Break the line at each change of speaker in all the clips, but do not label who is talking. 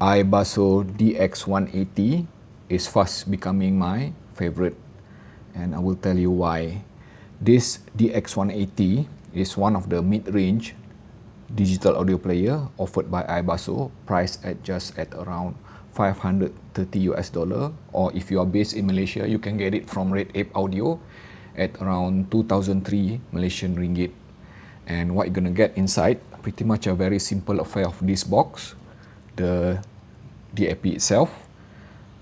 iBasso DX180 is fast becoming my favorite, and I will tell you why. This DX180 is one of the mid-range digital audio player offered by iBasso, priced at just at around 530 US dollar, or if you are based in Malaysia, you can get it from Red Ape Audio at around 2003 Malaysian ringgit. And what you're gonna get inside, pretty much a very simple affair of this box, the DAP itself,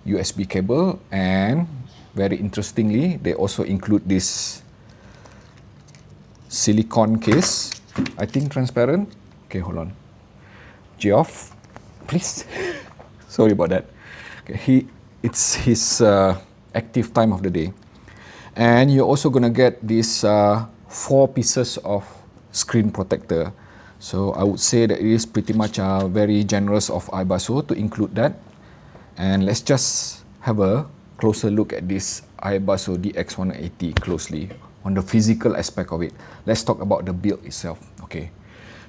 USB cable, and very interestingly, they also include this silicone case, I think transparent. Okay, hold on. Geoff, please. Sorry about that. Okay, it's his active time of the day. And you're also gonna get these 4 pieces of screen protector. So I would say that it is pretty much very generous of iBasso to include that. And let's just have a closer look at this iBasso DX180 closely on the physical aspect of it. Let's talk about the build itself. Okay,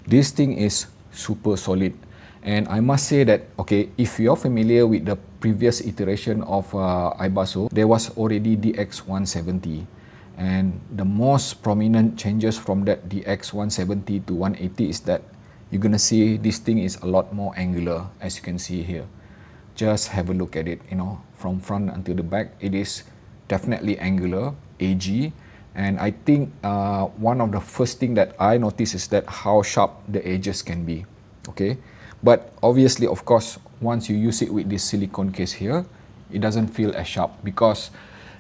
this thing is super solid, and I must say that, okay, if you're familiar with the previous iteration of iBasso, there was already DX170, and the most prominent changes from that DX170 to 180 is that you're gonna see this thing is a lot more angular, as you can see here. Just have a look at it, you know, from front until the back, it is definitely angular, edgy. And I think one of the first thing that I noticed is that how sharp the edges can be. Okay, but obviously, of course, once you use it with this silicone case here, it doesn't feel as sharp because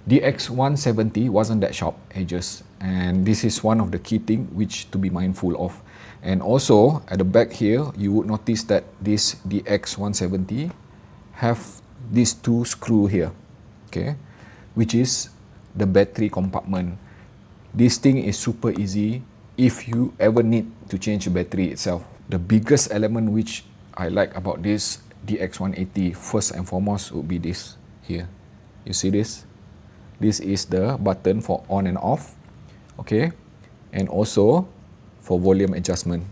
DX170 wasn't that sharp edges, and this is one of the key thing which to be mindful of. And also at the back here, you would notice that this DX170 have these 2 screw here, okay, which is the battery compartment. This thing is super easy if you ever need to change the battery itself. The biggest element which I like about this DX180 first and foremost would be this here. You see this? This is the button for on and off, okay, and also for volume adjustment,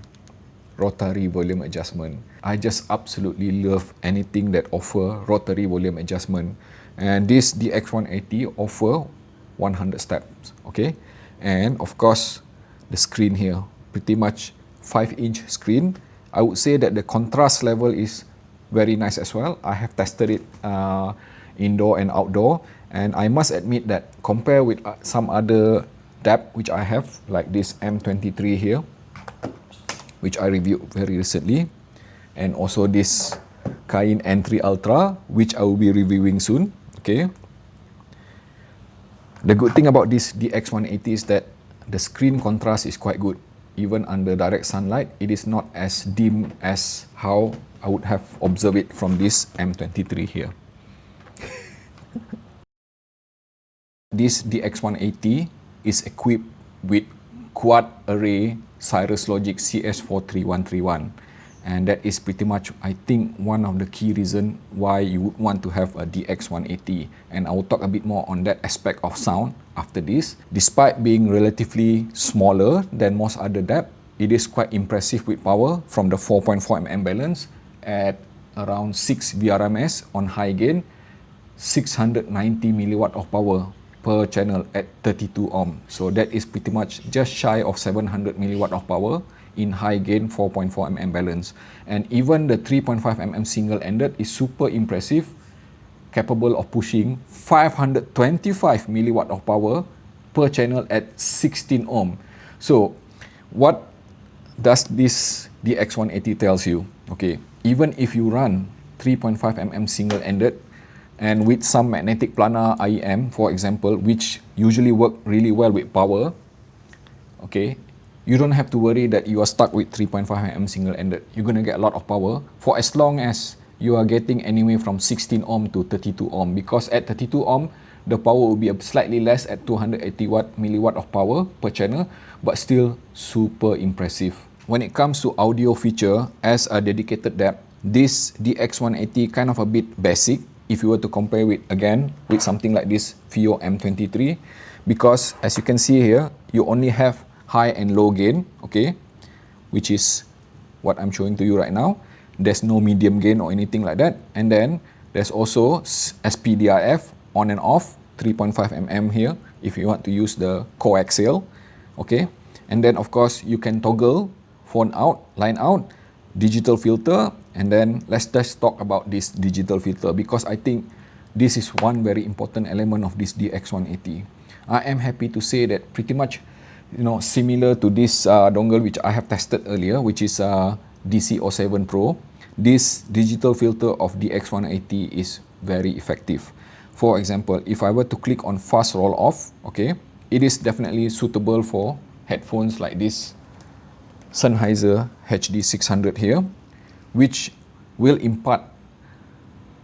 rotary volume adjustment. I just absolutely love anything that offer rotary volume adjustment, and this DX180 offer 100 steps, okay. And of course, the screen here, pretty much 5-inch screen. I would say that the contrast level is very nice as well. I have tested it indoor and outdoor, and I must admit that compared with some other DAP which I have, like this M23 here, which I reviewed very recently, and also this Kain N3 Ultra, which I will be reviewing soon, okay. The good thing about this DX180 is that the screen contrast is quite good. Even under direct sunlight, it is not as dim as how I would have observed it from this M23 here. This DX180 is equipped with quad array Cirrus Logic CS43131, and that is pretty much, I think, one of the key reasons why you would want to have a DX180, and I will talk a bit more on that aspect of sound after this. Despite being relatively smaller than most other DAP, it is quite impressive with power from the 4.4mm balance at around 6 VRMS on high gain, 690 milliwatt of power per channel at 32 ohm. So that is pretty much just shy of 700 milliwatt of power in high gain 4.4mm balance. And even the 3.5mm single-ended is super impressive, capable of pushing 525 milliwatt of power per channel at 16 ohm. So what does this DX180 tells you? Okay, even if you run 3.5mm single-ended and with some magnetic planar IEM, for example, which usually work really well with power, okay, you don't have to worry that you are stuck with 3.5mm single-ended. You're going to get a lot of power for as long as you are getting anywhere from 16 ohm to 32 ohm, because at 32 ohm, the power will be slightly less at 280 milliwatt of power per channel, but still super impressive. When it comes to audio feature as a dedicated DAP, this DX180 kind of a bit basic if you were to compare with, again, with something like this Fio M23, because as you can see here, you only have high and low gain, okay, which is what I'm showing to you right now. There's no medium gain or anything like that. And then there's also SPDIF on and off, 3.5 mm here if you want to use the coaxial. Okay, and then of course you can toggle phone out, line out, digital filter, and then let's just talk about this digital filter, because I think this is one very important element of this DX180. I am happy to say that pretty much, you know, similar to this dongle which I have tested earlier, which is DC07 Pro, this digital filter of DX180 is very effective. For example, if I were to click on fast roll off, okay, it is definitely suitable for headphones like this Sennheiser HD600 here, which will impart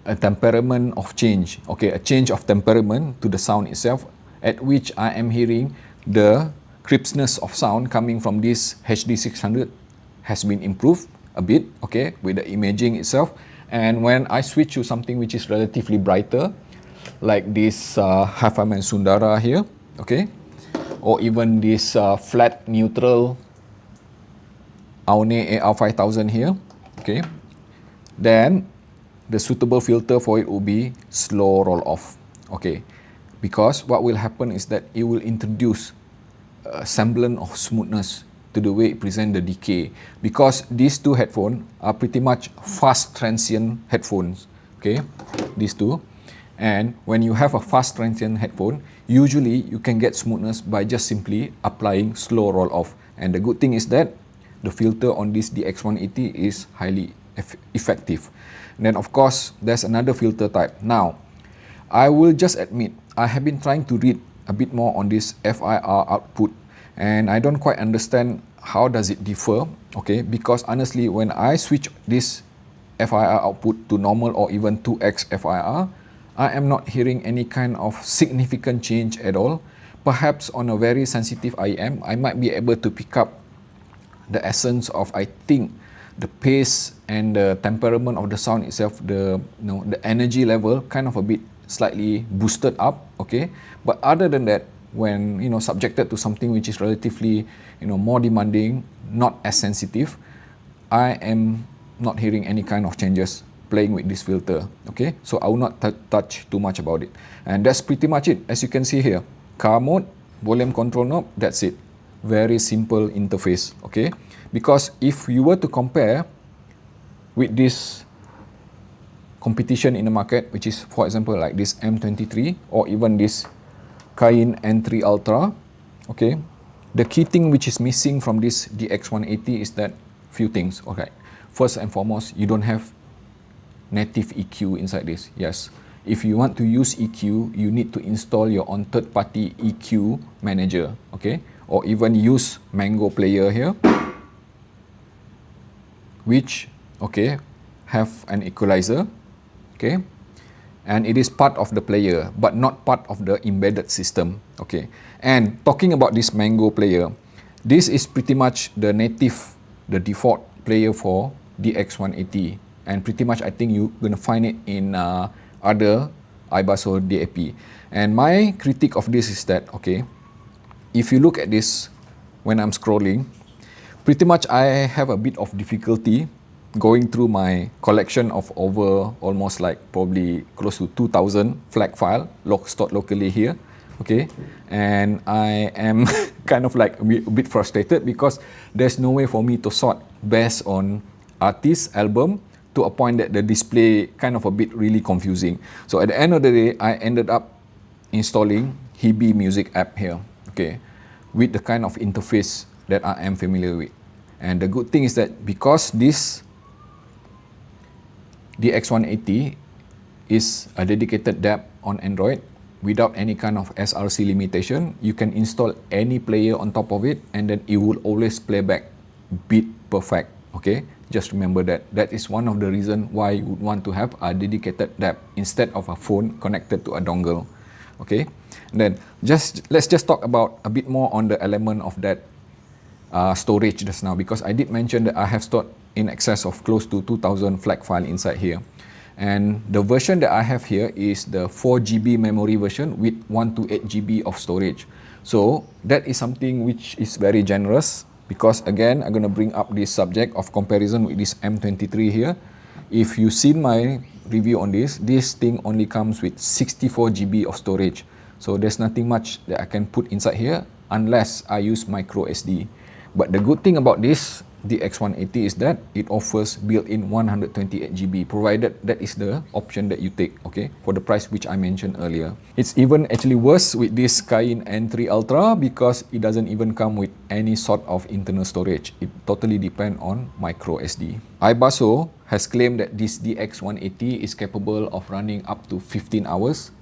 a temperament of change, okay, a change of temperament to the sound itself, at which I am hearing the crispness of sound coming from this HD600 has been improved a bit, okay, with the imaging itself. And when I switch to something which is relatively brighter, like this Headphone Sundara here, okay, or even this flat neutral Aune AR5000 here, okay, then the suitable filter for it will be slow roll off, okay, because what will happen is that it will introduce a semblance of smoothness to the way it presents the decay, because these two headphones are pretty much fast transient headphones, okay, these two. And when you have a fast transient headphone, usually you can get smoothness by just simply applying slow roll off. And the good thing is that the filter on this DX180 is highly effective. And then of course, there's another filter type. Now, I will just admit, I have been trying to read a bit more on this FIR output, and I don't quite understand how does it differ, okay, because honestly, when I switch this FIR output to normal or even 2x FIR, I am not hearing any kind of significant change at all. Perhaps on a very sensitive IEM, I might be able to pick up the essence of, I think, the pace and the temperament of the sound itself, the energy level kind of a bit slightly boosted up, okay. But other than that, when subjected to something which is relatively more demanding, not as sensitive, I am not hearing any kind of changes playing with this filter, okay. So I will not touch too much about it, and that's pretty much it. As you can see here, car mode, volume control knob, that's it. Very simple interface, okay. Because if you were to compare with this competition in the market, which is, for example, like this M23 or even this Kain N3 Ultra, okay, the key thing which is missing from this DX180 is that few things, okay. First and foremost, you don't have native EQ inside this. Yes, if you want to use EQ, you need to install your own third-party EQ manager, okay, or even use Mango Player here, which, okay, have an equalizer, okay, and it is part of the player but not part of the embedded system, okay. And talking about this Mango Player, this is pretty much the default player for DX180, and pretty much I think you're gonna find it in other iBasso DAP. And my critique of this is that, okay, if you look at this when I'm scrolling, pretty much I have a bit of difficulty going through my collection of over almost like probably close to 2,000 FLAC file stored locally here, okay. And I am kind of like a bit frustrated because there's no way for me to sort based on artist, album, to a point that the display kind of a bit really confusing. So at the end of the day, I ended up installing Hibi Music app here, okay, with the kind of interface that I am familiar with. And the good thing is that because this DX180 is a dedicated DAP on Android without any kind of SRC limitation, you can install any player on top of it and then it will always play back beat perfect, okay. Just remember that. That is one of the reasons why you would want to have a dedicated DAP instead of a phone connected to a dongle, okay. And then let's just talk about a bit more on the element of that storage just now, because I did mention that I have stored in excess of close to 2,000 FLAC file inside here. And the version that I have here is the 4GB memory version with 128GB of storage. So that is something which is very generous, because again, I'm gonna bring up this subject of comparison with this M23 here. If you've seen my review on this thing only comes with 64 GB of storage. So there's nothing much that I can put inside here unless I use micro SD. But the good thing about this DX180 is that it offers built-in 128 GB, provided that is the option that you take, okay, for the price which I mentioned earlier. It's even actually worse with this Kain N3 Ultra because it doesn't even come with any sort of internal storage. It totally depends on micro SD. iBasso has claimed that this DX180 is capable of running up to 15 hours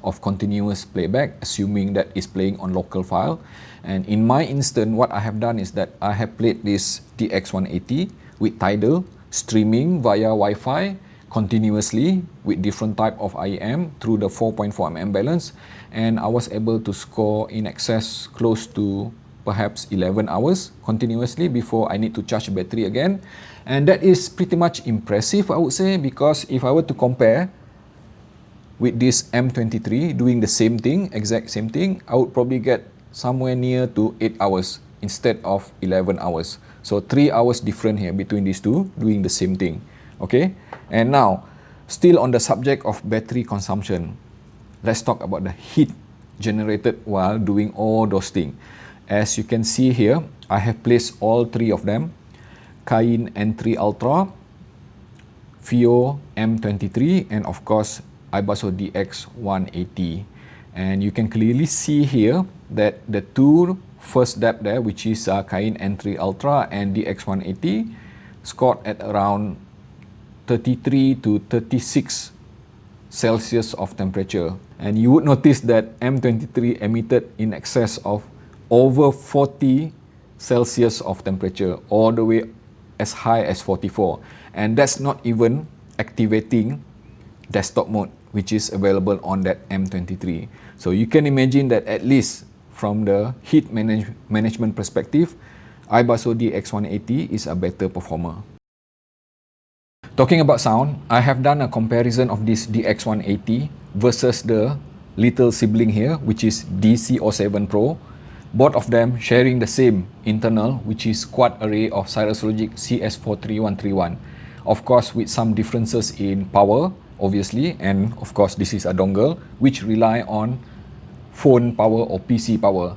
of continuous playback, assuming that it's playing on local file. And in my instance, what I have done is that I have played this DX180 with Tidal, streaming via Wi-Fi continuously with different type of IEM through the 4.4mm balance, and I was able to score in excess close to perhaps 11 hours continuously before I need to charge the battery again. And that is pretty much impressive, I would say, because if I were to compare with this M23 doing the same thing, exact same thing, I would probably get somewhere near to 8 hours instead of 11 hours. So 3 hours different here between these two doing the same thing. Okay, and now still on the subject of battery consumption, let's talk about the heat generated while doing all those things. As you can see here, I have placed all three of them: Kain N3 Ultra, Fio M23, and of course iBasso DX180. And you can clearly see here that the two first DAP there, which is Kain N3 Ultra and DX180, scored at around 33 to 36 Celsius of temperature. And you would notice that M23 emitted in excess of over 40 Celsius of temperature, all the way as high as 44. And that's not even activating desktop mode, which is available on that M23. So you can imagine that at least from the heat management perspective, iBasso DX180 is a better performer. Talking about sound, I have done a comparison of this DX180 versus the little sibling here, which is DC07 Pro. Both of them sharing the same internal, which is quad array of Cirrus Logic CS43131. Of course, with some differences in power, obviously, and of course this is a dongle which rely on phone power or PC power.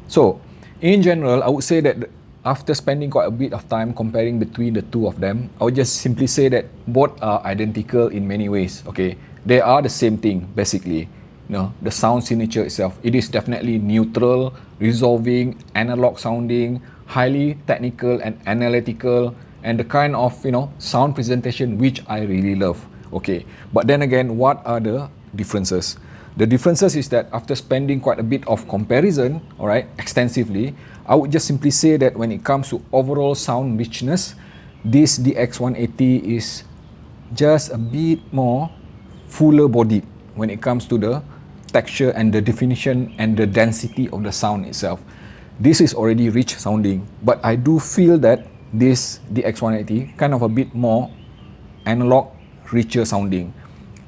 So in general, I would say that after spending quite a bit of time comparing between the two of them, I would just simply say that both are identical in many ways. Okay, they are the same thing basically. The sound signature itself, it is definitely neutral, resolving, analog sounding, highly technical and analytical, and the kind of sound presentation which I really love. Okay, but then again, what are the differences? The differences is that after spending quite a bit of comparison, all right, extensively, I would just simply say that when it comes to overall sound richness, this DX180 is just a bit more fuller bodied when it comes to the texture and the definition and the density of the sound itself. This is already rich sounding, but I do feel that this DX180 kind of a bit more analog, richer sounding.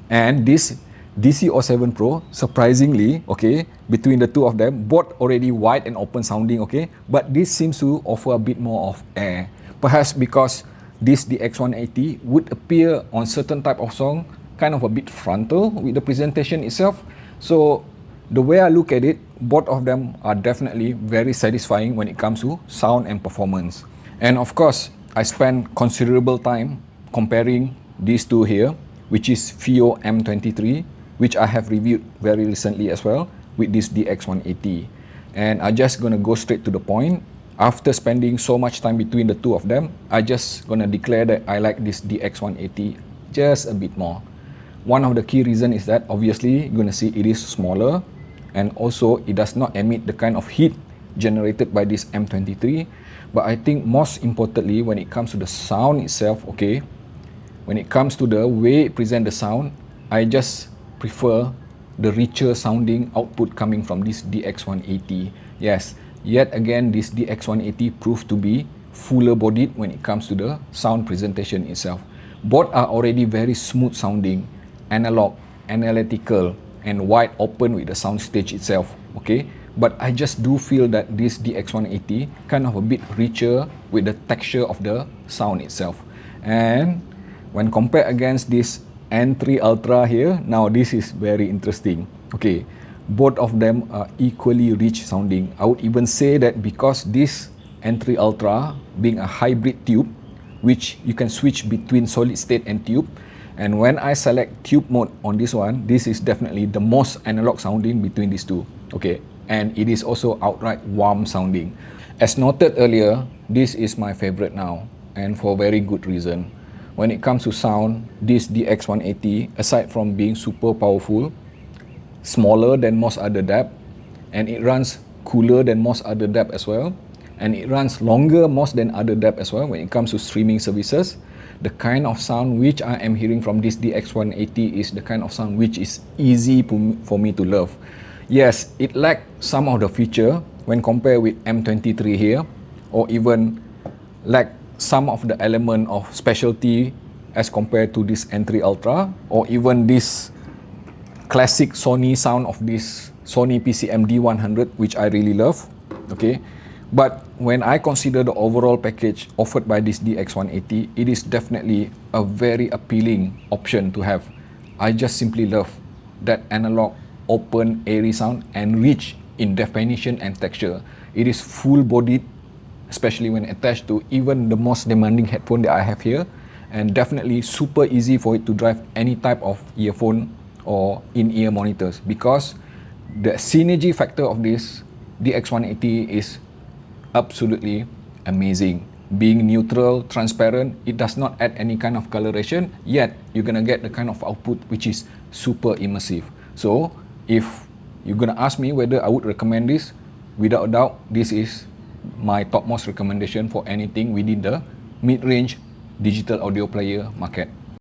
And this DC07 Pro, surprisingly, okay, between the two of them, both already wide and open sounding, okay, but this seems to offer a bit more of air. Perhaps because this DX180 would appear on certain type of song kind of a bit frontal with the presentation itself. So the way I look at it, both of them are definitely very satisfying when it comes to sound and performance. And of course, I spent considerable time comparing these two here, which is Fio M23, which I have reviewed very recently as well, with this DX180. And I'm just gonna go straight to the point. After spending so much time between the two of them, I just gonna declare that I like this DX180 just a bit more. One of the key reasons is that obviously you're gonna see it is smaller, and also it does not emit the kind of heat generated by this M23. But I think most importantly, when it comes to the sound itself, okay, when it comes to the way it presents the sound, I just prefer the richer sounding output coming from this DX180. Yes, yet again, this DX180 proved to be fuller bodied when it comes to the sound presentation itself. Both are already very smooth sounding, analog, analytical, and wide open with the sound stage itself. Okay, but I just do feel that this DX180 kind of a bit richer with the texture of the sound itself. And when compared against this N3 Ultra here, now this is very interesting. Okay, both of them are equally rich sounding. I would even say that because this N3 Ultra being a hybrid tube, which you can switch between solid state and tube, and when I select tube mode on this one, this is definitely the most analog sounding between these two. Okay, and it is also outright warm sounding. As noted earlier, this is my favorite now, and for very good reason. When it comes to sound, this DX180, aside from being super powerful, smaller than most other DAP, and it runs cooler than most other DAP as well, and it runs longer most than other DAP as well when it comes to streaming services. The kind of sound which I am hearing from this DX180 is the kind of sound which is easy for me to love. Yes, it lacks some of the feature when compared with M23 here, or even lack some of the element of specialty as compared to this N3 Ultra, or even this classic Sony sound of this Sony PCM D100, which I really love. Okay, but when I consider the overall package offered by this DX180, it is definitely a very appealing option to have. I just simply love that analog, open, airy sound and rich in definition and texture. It is full-bodied, especially when attached to even the most demanding headphone that I have here, and definitely super easy for it to drive any type of earphone or in-ear monitors, because the synergy factor of this DX180 is absolutely amazing. Being neutral, transparent, it does not add any kind of coloration, yet you're gonna get the kind of output which is super immersive. So if you're gonna ask me whether I would recommend this, without a doubt, this is my topmost recommendation for anything within the mid-range digital audio player market.